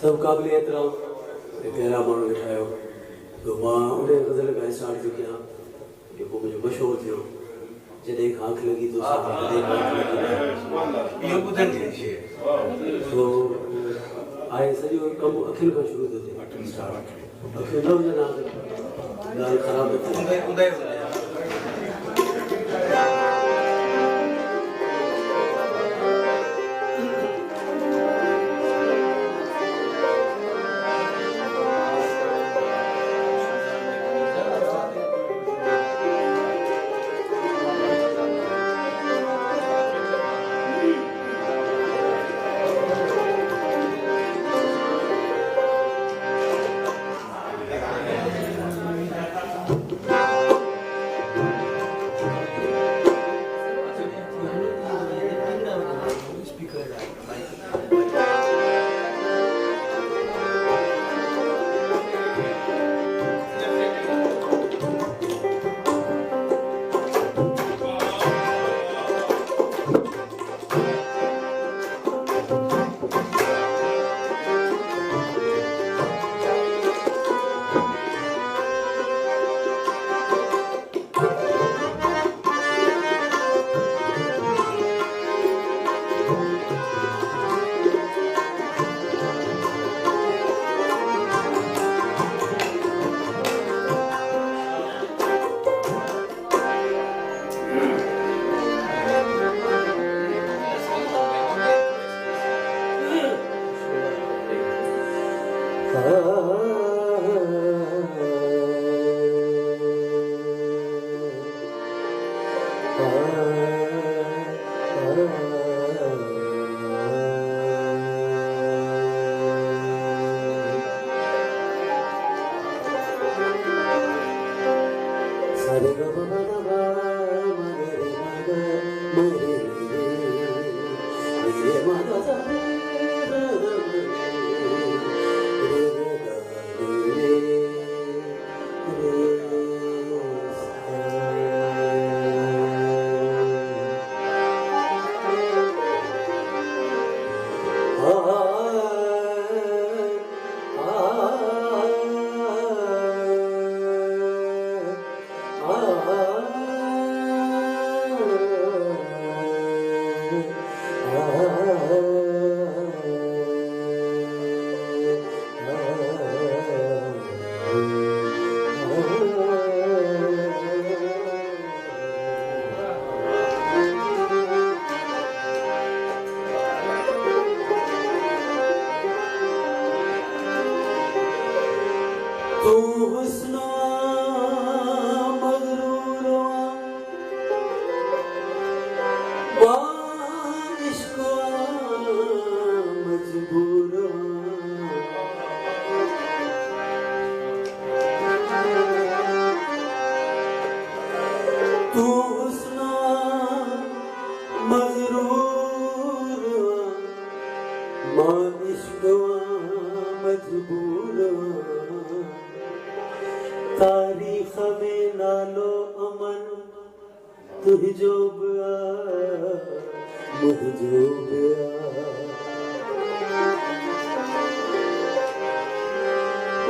सब काबिल एहतराम प्यारा माण्हू वेठा आहियो। तो मां उन गज़ल खां स्टार्ट थो कयां जेको मुंहिंजो मशहूरु थियो जॾहिं खां आंख लॻी तो तो आहे सॼो कमु अखियुनि खां शुरू थो थिए। अखियूं न हुजनि ॻाल्हि ख़राबु थी।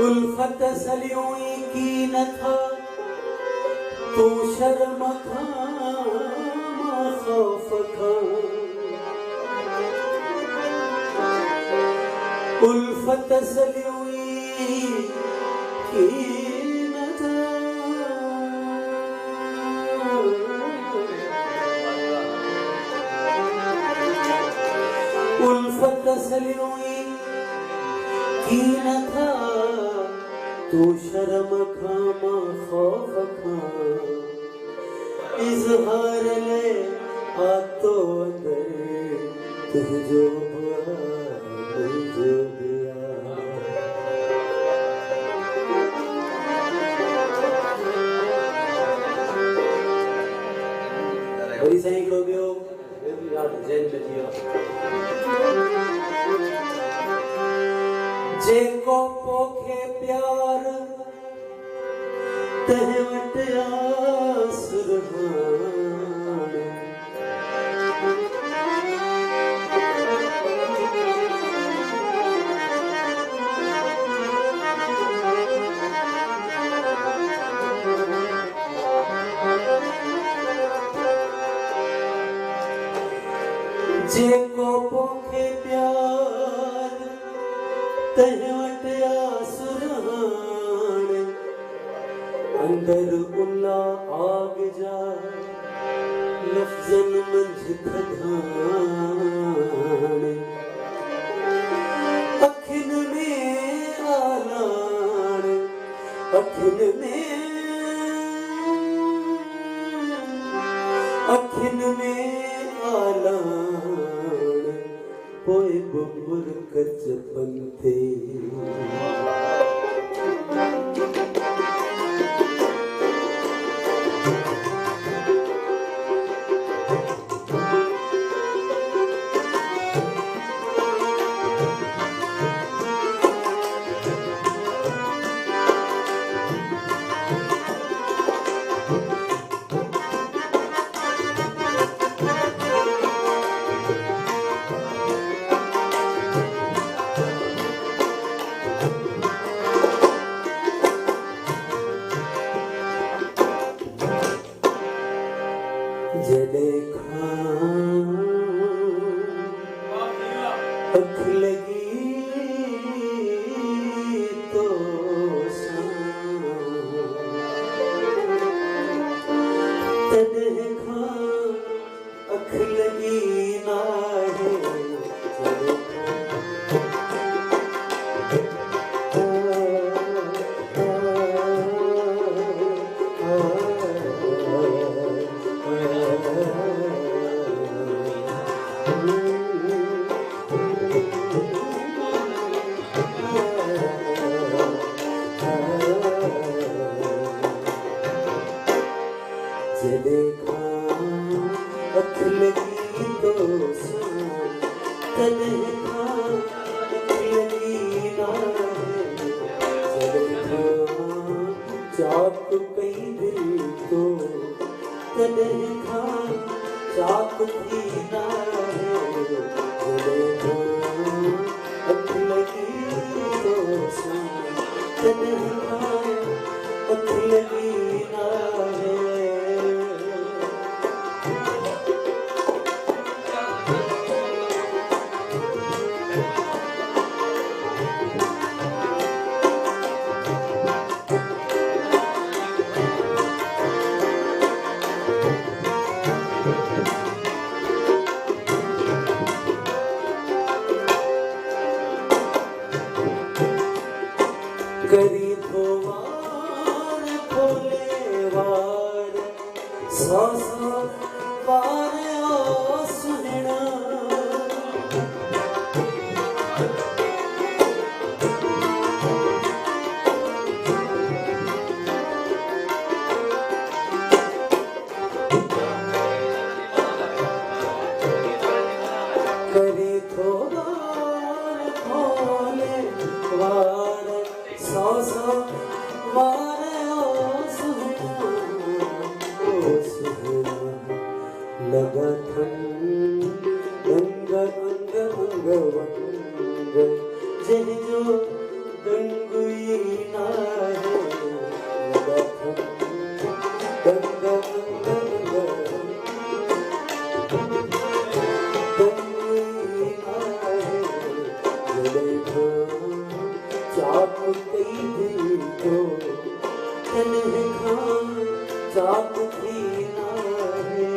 उल्फत सलियों की न था तू शर्म खा खौफ खा उल्फत सलियों की न था उल्फत सलियों की न था तू शर्म खा खौफ खा इजहार ले आ तो अंदर तुझो तुझो वरी साईं हिकिड़ो ॿियो यादि ज़हन में थी वियो जेको पोखे प्यार तंहिं वटि आसुरहान तहवट आसुरान अंदर उल्ला आग जा लफ्जन मंझ थधान अखिन में आलान अखिन में आलान पोए बुबुर कच पंथे जले अख लगी तो तने अख लगी ना देखा अख लगी तो देखा अख लगी ना देखा चाक कई दिल तो देखा चाक भी ना देखा अख लगी तो देखा अख लगी ना करी धोवार खोले वार सासा वार ओ सुनना करी धोवार खोले वार सासा वारे ओ सुहना लगा थन अंग अंग अंग वंग जह जो गंगुई ना है लगा थन अंग अंग अंग गंगुई ना है जलेखा चाक कई दिल को तने खान चाक भी ना है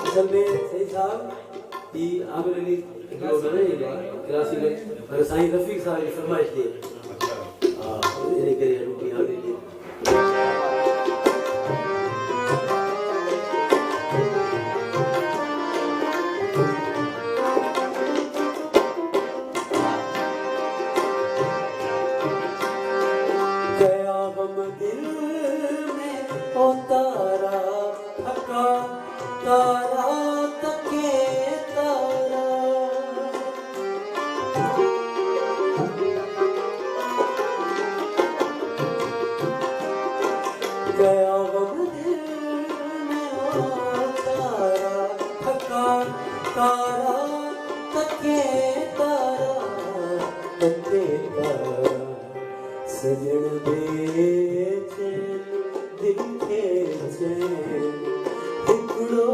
असल में सही साहब कि आमिर अली लोग नहीं क्लासी में पर साईं रफीक साहब की फरमाइश थी हां इन्हें करे रोटी आमिर अली गया हम दिल में ओ तारा थका तारा तके तारा सजन बेचैन दिल के चैन हिकड़ो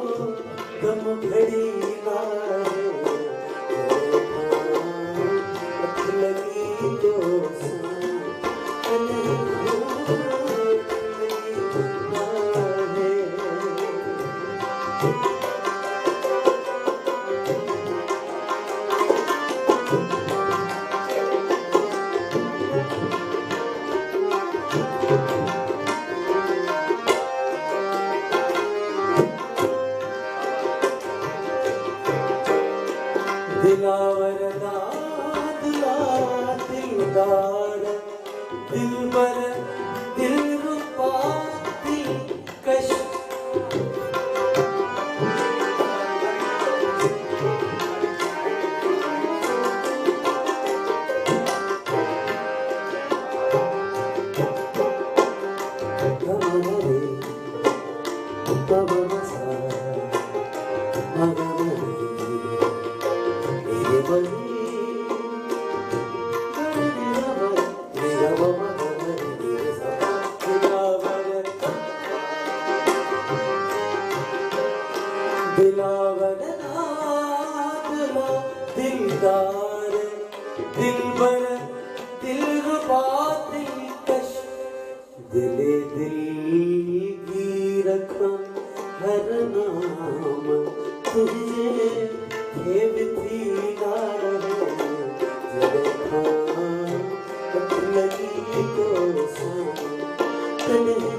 कम घड़ी लाए अख लगी तो दिलावर दिला दिलदार दिलबर दिलरुबा दिलकश दिलावर दिला दिलदार दिलबर दिलरुबा दिलकश दिले दिल की रखम हर नाम तुझे खेव थी ना रहे लगी तो सा